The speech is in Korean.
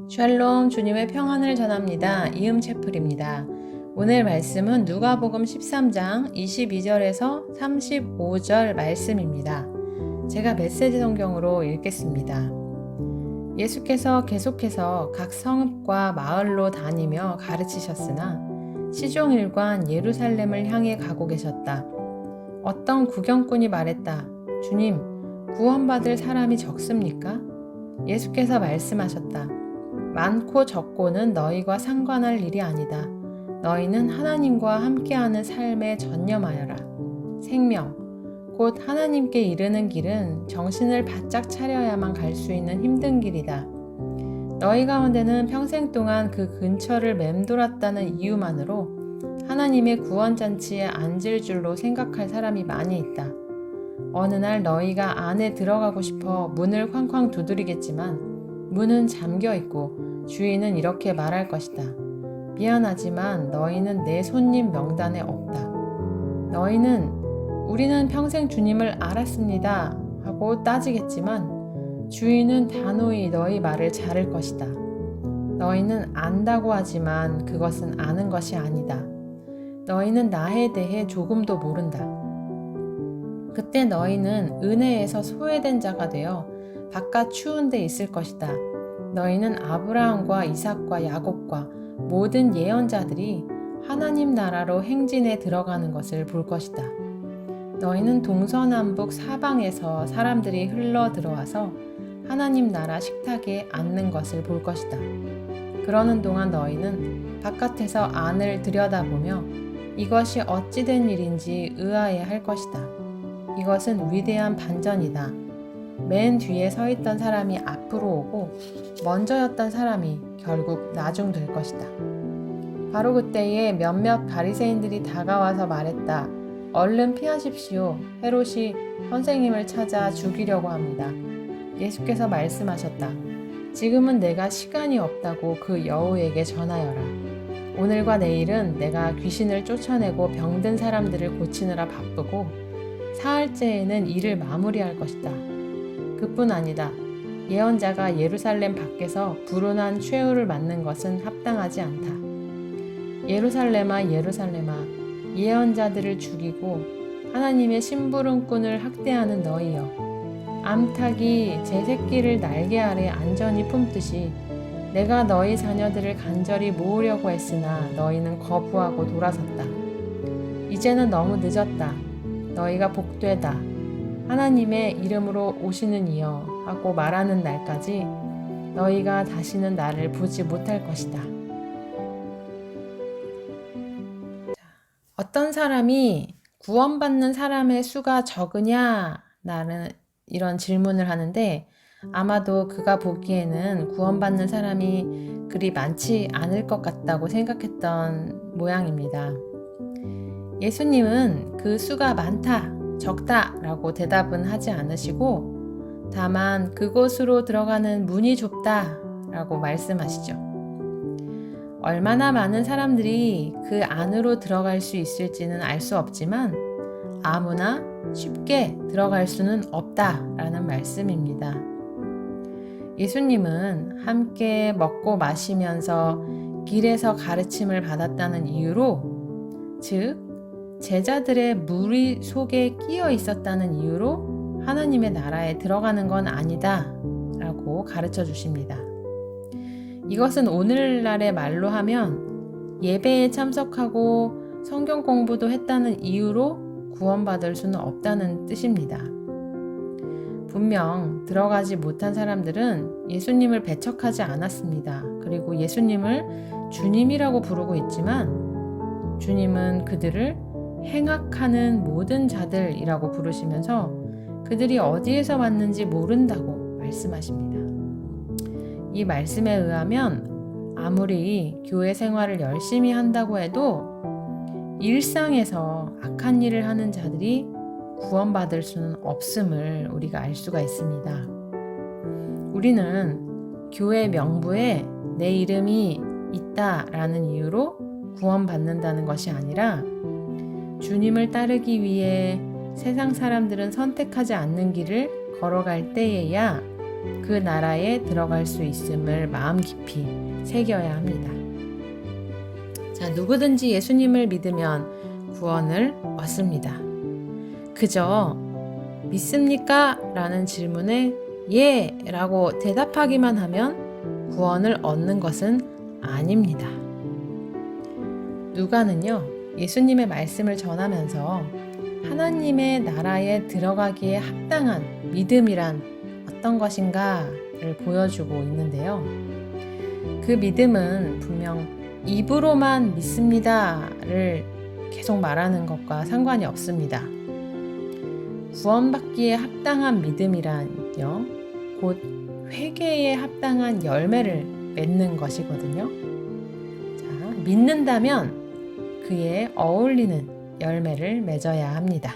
샬롬, 주님의 평안을 전합니다. 이음채플입니다. 오늘 말씀은 누가복음 13장 22절에서 35절 말씀입니다. 제가 메시지 성경으로 읽겠습니다. 예수께서 계속해서 각 성읍과 마을로 다니며 가르치셨으나 시종일관 예루살렘을 향해 가고 계셨다. 어떤 구경꾼이 말했다. 주님, 구원받을 사람이 적습니까? 예수께서 말씀하셨다. 많고 적고는 너희와 상관할 일이 아니다. 너희는 하나님과 함께하는 삶에 전념하여라. 생명, 곧 하나님께 이르는 길은 정신을 바짝 차려야만 갈 수 있는 힘든 길이다. 너희 가운데는 평생 동안 그 근처를 맴돌았다는 이유만으로 하나님의 구원잔치에 앉을 줄로 생각할 사람이 많이 있다. 어느 날 너희가 안에 들어가고 싶어 문을 쾅쾅 두드리겠지만 문은 잠겨 있고 주인은 이렇게 말할 것이다. 미안하지만 너희는 내 손님 명단에 없다. 너희는 우리는 평생 주님을 알았습니다 하고 따지겠지만 주인은 단호히 너희 말을 자를 것이다. 너희는 안다고 하지만 그것은 아는 것이 아니다. 너희는 나에 대해 조금도 모른다. 그때 너희는 은혜에서 소외된 자가 되어 바깥 추운 데 있을 것이다. 너희는 아브라함과 이삭과 야곱과 모든 예언자들이 하나님 나라로 행진에 들어가는 것을 볼 것이다. 너희는 동서남북 사방에서 사람들이 흘러 들어와서 하나님 나라 식탁에 앉는 것을 볼 것이다. 그러는 동안 너희는 바깥에서 안을 들여다보며 이것이 어찌 된 일인지 의아해할 것이다. 이것은 위대한 반전이다. 맨 뒤에 서 있던 사람이 앞으로 오고 먼저였던 사람이 결국 나중될 것이다. 바로 그때에 몇몇 바리새인들이 다가와서 말했다. 얼른 피하십시오. 헤롯이 선생님을 찾아 죽이려고 합니다. 예수께서 말씀하셨다. 지금은 내가 시간이 없다고 그 여우에게 전하여라. 오늘과 내일은 내가 귀신을 쫓아내고 병든 사람들을 고치느라 바쁘고 사흘째에는 일을 마무리할 것이다. 그뿐 아니다. 예언자가 예루살렘 밖에서 불운한 최후를 맞는 것은 합당하지 않다. 예루살렘아 예루살렘아 예언자들을 죽이고 하나님의 심부름꾼을 학대하는 너희여 암탉이 제 새끼를 날개 아래 안전히 품듯이 내가 너희 자녀들을 간절히 모으려고 했으나 너희는 거부하고 돌아섰다. 이제는 너무 늦었다. 너희가 복되다. 하나님의 이름으로 오시는 이여 하고 말하는 날까지 너희가 다시는 나를 보지 못할 것이다. 어떤 사람이 구원받는 사람의 수가 적으냐? 라는 이런 질문을 하는데 아마도 그가 보기에는 구원받는 사람이 그리 많지 않을 것 같다고 생각했던 모양입니다. 예수님은 그 수가 많다, 적다 라고 대답은 하지 않으시고 다만 그곳으로 들어가는 문이 좁다 라고 말씀하시죠. 얼마나 많은 사람들이 그 안으로 들어갈 수 있을지는 알 수 없지만 아무나 쉽게 들어갈 수는 없다라는 말씀입니다. 예수님은 함께 먹고 마시면서 길에서 가르침을 받았다는 이유로, 즉 제자들의 무리 속에 끼어 있었다는 이유로 하나님의 나라에 들어가는 건 아니다 라고 가르쳐 주십니다. 이것은 오늘날의 말로 하면 예배에 참석하고 성경 공부도 했다는 이유로 구원받을 수는 없다는 뜻입니다. 분명 들어가지 못한 사람들은 예수님을 배척하지 않았습니다. 그리고 예수님을 주님이라고 부르고 있지만 주님은 그들을 행악하는 모든 자들이라고 부르시면서 그들이 어디에서 왔는지 모른다고 말씀하십니다. 이 말씀에 의하면 아무리 교회 생활을 열심히 한다고 해도 일상에서 악한 일을 하는 자들이 구원받을 수는 없음을 우리가 알 수가 있습니다. 우리는 교회 명부에 내 이름이 있다라는 이유로 구원받는다는 것이 아니라 주님을 따르기 위해 세상 사람들은 선택하지 않는 길을 걸어갈 때에야 그 나라에 들어갈 수 있음을 마음 깊이 새겨야 합니다. 자, 누구든지 예수님을 믿으면 구원을 얻습니다. 그저 믿습니까? 라는 질문에 예! 라고 대답하기만 하면 구원을 얻는 것은 아닙니다. 누가는요, 예수님의 말씀을 전하면서 하나님의 나라에 들어가기에 합당한 믿음이란 어떤 것인가를 보여주고 있는데요. 그 믿음은 분명 입으로만 믿습니다를 계속 말하는 것과 상관이 없습니다. 구원받기에 합당한 믿음이란요, 곧 회개에 합당한 열매를 맺는 것이거든요. 자, 믿는다면 그에 어울리는 열매를 맺어야 합니다.